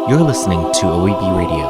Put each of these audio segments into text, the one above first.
You're listening to OEB Radio.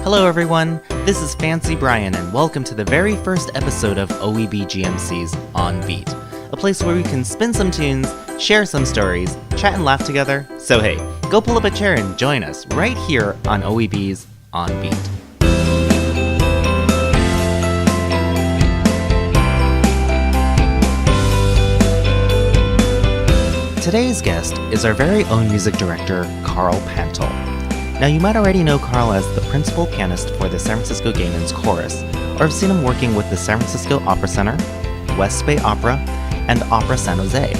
Hello everyone, this is Fancy Brian and welcome to the very first episode of OEBGMC's On Beat, a place where we can spin some tunes, share some stories, chat and laugh together. So hey, go pull up a chair and join us right here on OEB's On Beat. Today's guest is our very own music director, Carl Pantle. Now, you might already know Carl as the principal pianist for the San Francisco Gay Men's Chorus, or have seen him working with the San Francisco Opera Center, West Bay Opera, and Opera San Jose.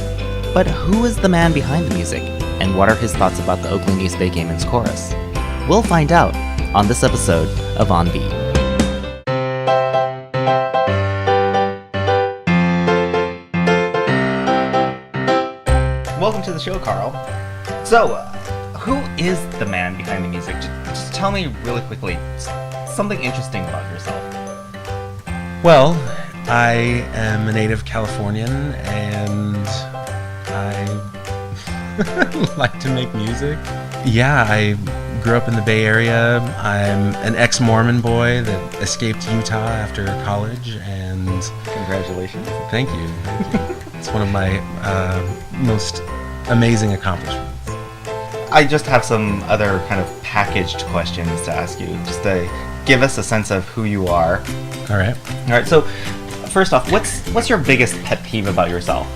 But who is the man behind the music, and what are his thoughts about the Oakland-East Gay Men's Chorus? We'll find out on this episode of On Beat. Welcome to the show, Carl. So, who is the man behind the music? Just tell me really quickly something interesting about yourself. Well, I am a native Californian and I like to make music. Yeah, I grew up in the Bay Area. I'm an ex-Mormon boy that escaped Utah after college, and Congratulations. Thank you. It's one of my most amazing accomplishments. I just have some other kind of packaged questions to ask you, just to give us a sense of who you are. All right. All right. So, first off, what's your biggest pet peeve about yourself?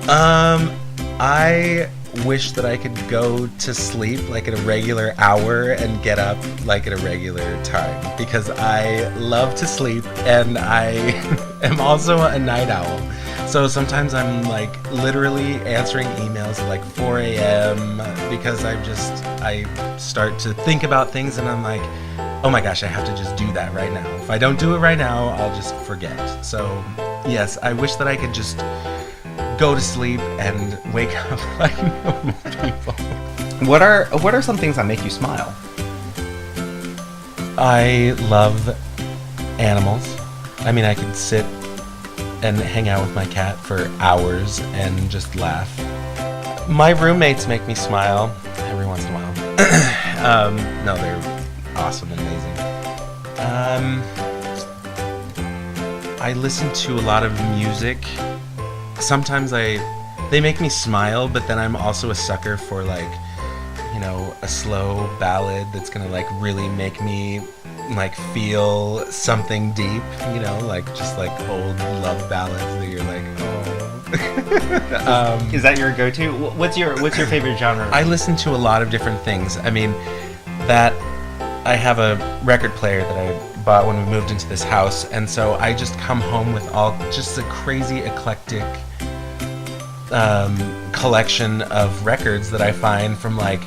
I wish that I could go to sleep like at a regular hour and get up like at a regular time, because I love to sleep and I am also a night owl. So sometimes I'm like literally answering emails at like 4 a.m. because I start to think about things and I'm like, oh my gosh, I have to just do that right now. If I don't do it right now, I'll just forget. So yes, I wish that I could just go to sleep and wake up like normal people. What are some things that make you smile? I love animals. I mean, I could sit and hang out with my cat for hours and just laugh. My roommates make me smile every once in a while. No, they're awesome and amazing. I listen to a lot of music. Sometimes they make me smile, but then I'm also a sucker for like, you know, a slow ballad that's gonna like really make me like feel something deep, you know, like just like old love ballads that you're like, oh. Is that your go-to? What's your favorite genre? I listen to a lot of different things. I mean, that I have a record player that I bought when we moved into this house, and so I just come home with all just a crazy eclectic collection of records that I find from like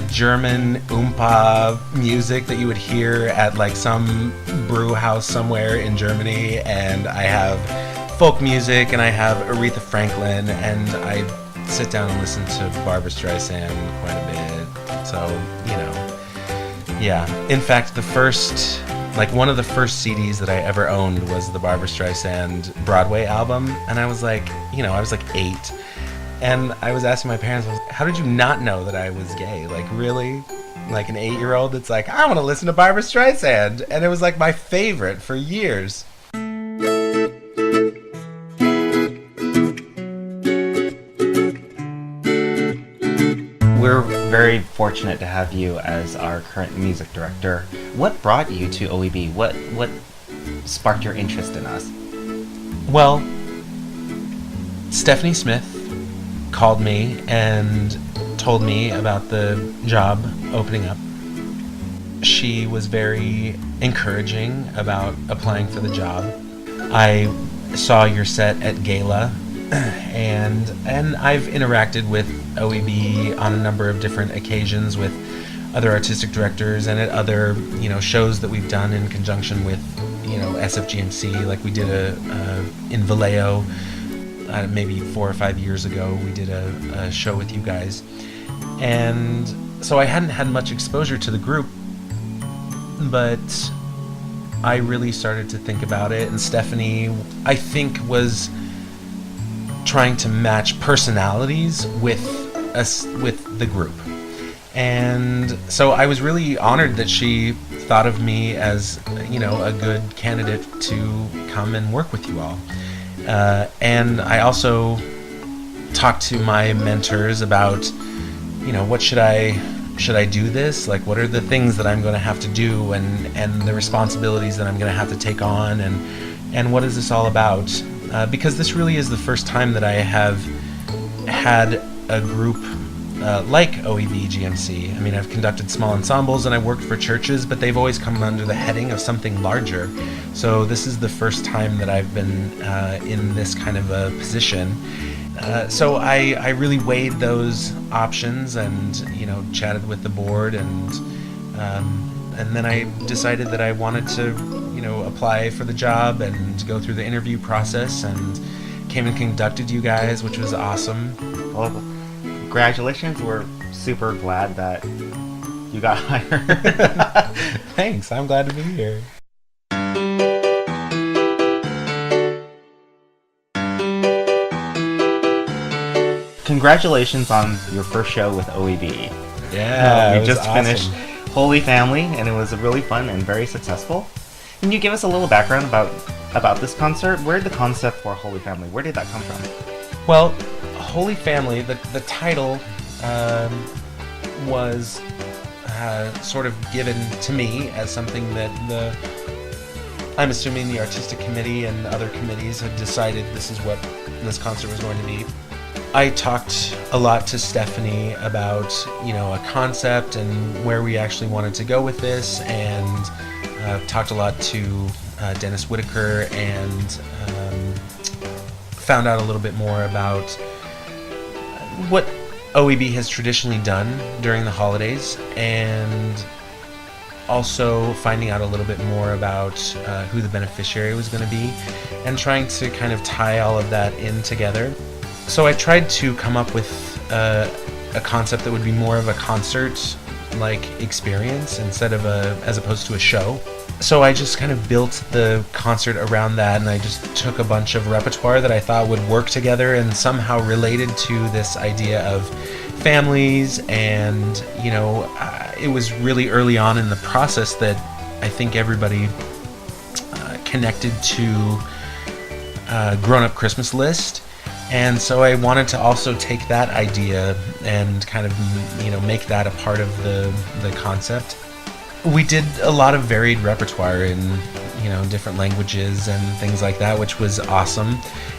German oompa music that you would hear at like some brew house somewhere in Germany, and I have folk music, and I have Aretha Franklin, and I sit down and listen to Barbra Streisand quite a bit. So, you know, yeah. In fact, one of the first CDs that I ever owned was the Barbra Streisand Broadway album, and I was like 8. And I was asking my parents, how did you not know that I was gay? Like, really? Like an 8-year-old that's like, I want to listen to Barbra Streisand. And it was like my favorite for years. We're very fortunate to have you as our current music director. What brought you to OEB? What sparked your interest in us? Well, Stephanie Smith called me and told me about the job opening up. She was very encouraging about applying for the job. I saw your set at Gala, and I've interacted with OEB on a number of different occasions with other artistic directors and at other, you know, shows that we've done in conjunction with, you know, SFGMC. Like we did in Vallejo. Maybe 4 or 5 years ago, we did a show with you guys. And so I hadn't had much exposure to the group, but I really started to think about it, and Stephanie, I think, was trying to match personalities with us, with the group. And so I was really honored that she thought of me as, you know, a good candidate to come and work with you all. And I also talked to my mentors about, you know, what should I do this? Like, what are the things that I'm going to have to do, and the responsibilities that I'm going to have to take on, and what is this all about? Because this really is the first time that I have had a group like OEBGMC. I mean, I've conducted small ensembles and I've worked for churches, but they've always come under the heading of something larger. So this is the first time that I've been in this kind of a position. So I really weighed those options and, you know, chatted with the board, and then I decided that I wanted to, you know, apply for the job and go through the interview process, and came and conducted you guys, which was awesome. Well, congratulations. We're super glad that you got hired. Thanks. I'm glad to be here. Congratulations on your first show with OEB. Yeah, we just finished Holy Family, and it was really fun and very successful. Can you give us a little background about this concert? Where did the concept for Holy Family, where did that come from? Well, Holy Family, the title was sort of given to me as something that I'm assuming the artistic committee and other committees had decided this is what this concert was going to be. I talked a lot to Stephanie about, you know, a concept and where we actually wanted to go with this, and talked a lot to Dennis Whitaker, and found out a little bit more about what OEB has traditionally done during the holidays, and also finding out a little bit more about who the beneficiary was going to be, and trying to kind of tie all of that in together. So I tried to come up with a concept that would be more of a concert-like experience as opposed to a show. So I just kind of built the concert around that, and I just took a bunch of repertoire that I thought would work together and somehow related to this idea of families. And, you know, it was really early on in the process that I think everybody connected to Grown Up Christmas List. And so I wanted to also take that idea and kind of, you know, make that a part of the concept. We did a lot of varied repertoire in, you know, different languages and things like that, which was awesome.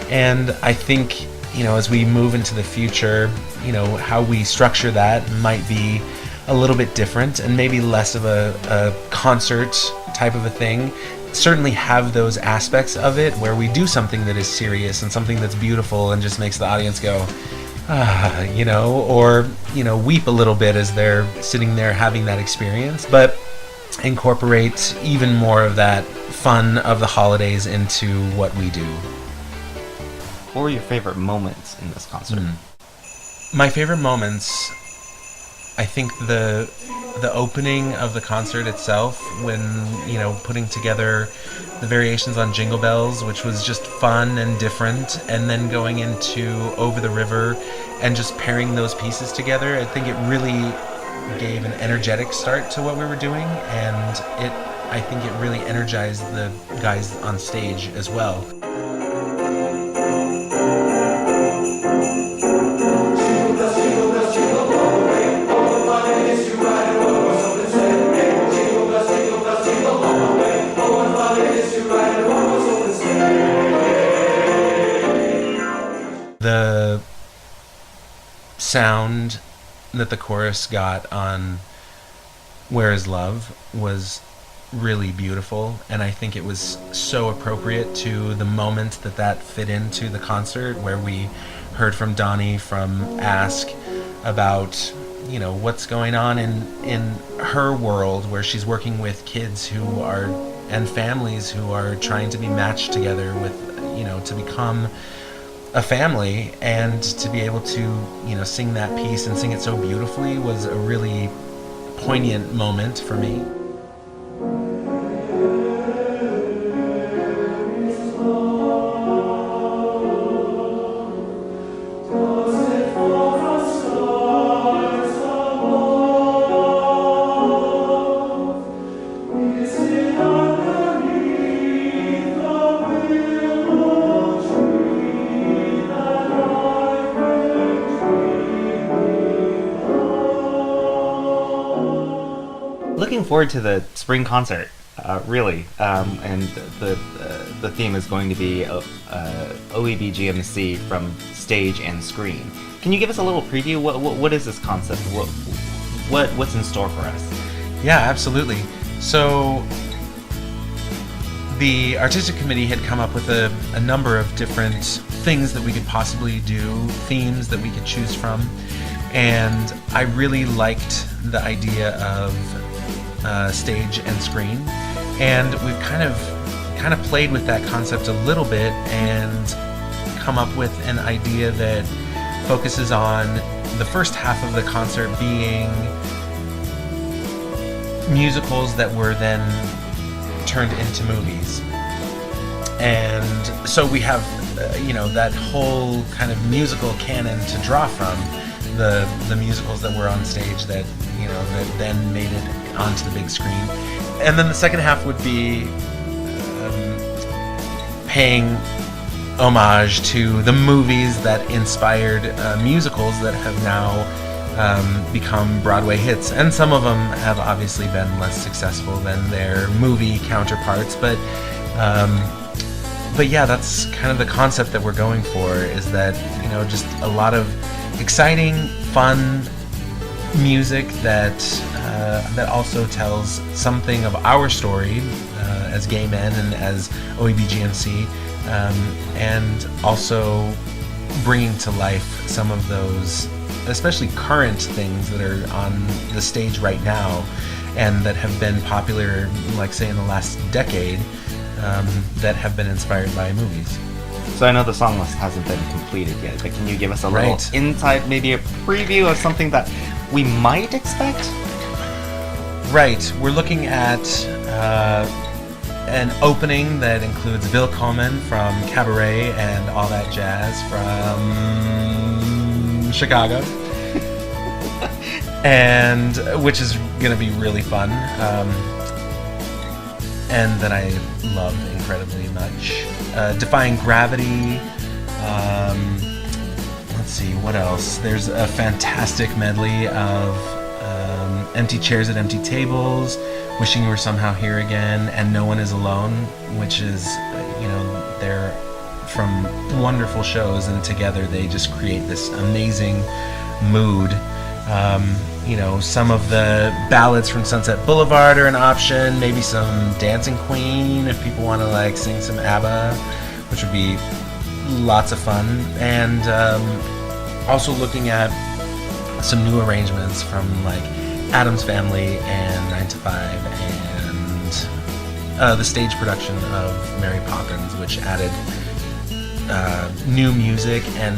And I think, you know, as we move into the future, you know, how we structure that might be a little bit different, and maybe less of a concert type of a thing. Certainly have those aspects of it where we do something that is serious and something that's beautiful and just makes the audience go, you know, or, you know, weep a little bit as they're sitting there having that experience, but incorporate even more of that fun of the holidays into what we do. What were your favorite moments in this concert? My favorite moments, I think the opening of the concert itself, when, you know, putting together the variations on Jingle Bells, which was just fun and different, and then going into Over the River and just pairing those pieces together. I think it really gave an energetic start to what we were doing, and I think it really energized the guys on stage as well. The sound that the chorus got on Where Is Love was really beautiful, and I think it was so appropriate to the moment that fit into the concert, where we heard from Donnie from Ask about, you know, what's going on in her world, where she's working with kids and families who are trying to be matched together with, you know, to become a family, and to be able to, you know, sing that piece and sing it so beautifully was a really poignant moment for me. forward to the spring concert, really. And the theme is going to be OEBGMC from stage and screen. Can you give us a little preview? What is this concept? What's in store for us? Yeah, absolutely. So the artistic committee had come up with a number of different things that we could possibly do, themes that we could choose from, and I really liked the idea of stage and screen, and we've kind of played with that concept a little bit and come up with an idea that focuses on the first half of the concert being musicals that were then turned into movies. And so we have that whole kind of musical canon to draw from, the musicals that were on stage that that then made it onto the big screen. And then the second half would be paying homage to the movies that inspired musicals that have now become Broadway hits, and some of them have obviously been less successful than their movie counterparts, but yeah, that's kind of the concept that we're going for, is that just a lot of exciting, fun music that also tells something of our story as gay men and as OEBGMC, and also bringing to life some of those especially current things that are on the stage right now and that have been popular, like say in the last decade, that have been inspired by movies. So I know the song list hasn't been completed yet, but can you give us a little insight, maybe a preview of something that we might expect? Right, we're looking at an opening that includes Bill Coleman from Cabaret and All That Jazz from Chicago, and which is going to be really fun, and that I love incredibly much. Defying Gravity. Let's see, what else? There's a fantastic medley of Empty Chairs at Empty Tables, Wishing You Were Somehow Here Again, and No One Is Alone, which is, they're from wonderful shows, and together they just create this amazing mood. Some of the ballads from Sunset Boulevard are an option, maybe some Dancing Queen if people want to sing some ABBA, which would be lots of fun, and also looking at some new arrangements from Addams Family and 9 to 5, and the stage production of Mary Poppins, which added new music and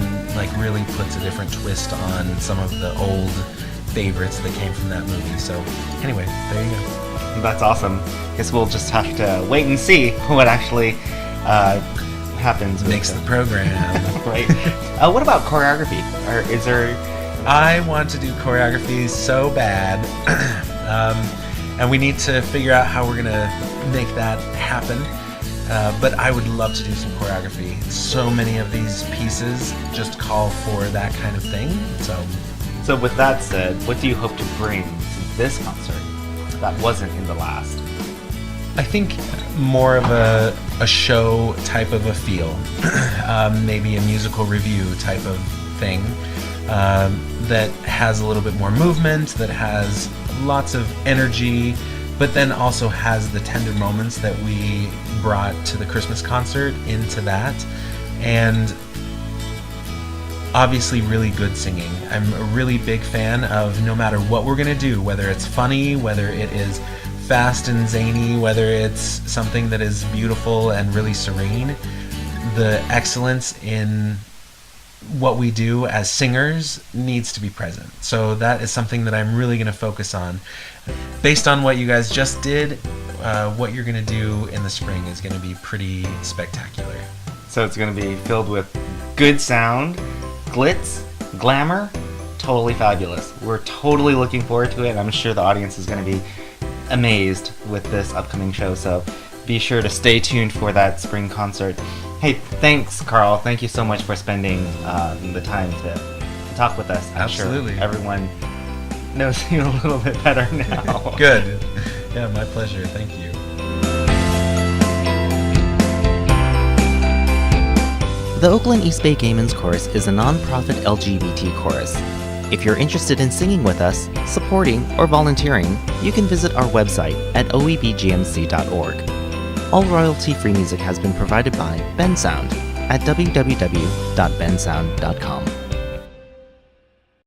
really puts a different twist on some of the old favorites that came from that movie. So anyway, there you go. That's awesome. Guess we'll just have to wait and see what actually happens. Makes the program. Right. What about choreography? Is there... I want to do choreography so bad, and we need to figure out how we're going to make that happen. But I would love to do some choreography. So many of these pieces just call for that kind of thing. So with that said, what do you hope to bring to this concert that wasn't in the last? I think more of a show type of a feel, maybe a musical review type of thing, that has a little bit more movement, that has lots of energy, but then also has the tender moments that we brought to the Christmas concert into that, and obviously really good singing. I'm a really big fan of, no matter what we're going to do, whether it's funny, whether it is fast and zany, whether it's something that is beautiful and really serene, the excellence in what we do as singers needs to be present. So that is something that I'm really going to focus on. Based on what you guys just did, what you're going to do in the spring is going to be pretty spectacular. So it's going to be filled with good sound, glitz, glamour, totally fabulous. We're totally looking forward to it. I'm sure the audience is going to be amazed with this upcoming show, so be sure to stay tuned for that spring concert. Hey, thanks, Carl. Thank you so much for spending the time to talk with us. I'm Absolutely. sure everyone knows you a little bit better now. Good. Yeah, my pleasure. Thank you. The Oakland-East Bay Gay Men's Chorus is a non-profit LGBT chorus. If you're interested in singing with us, supporting, or volunteering, you can visit our website at oebgmc.org. All royalty-free music has been provided by Ben Sound at www.bensound.com.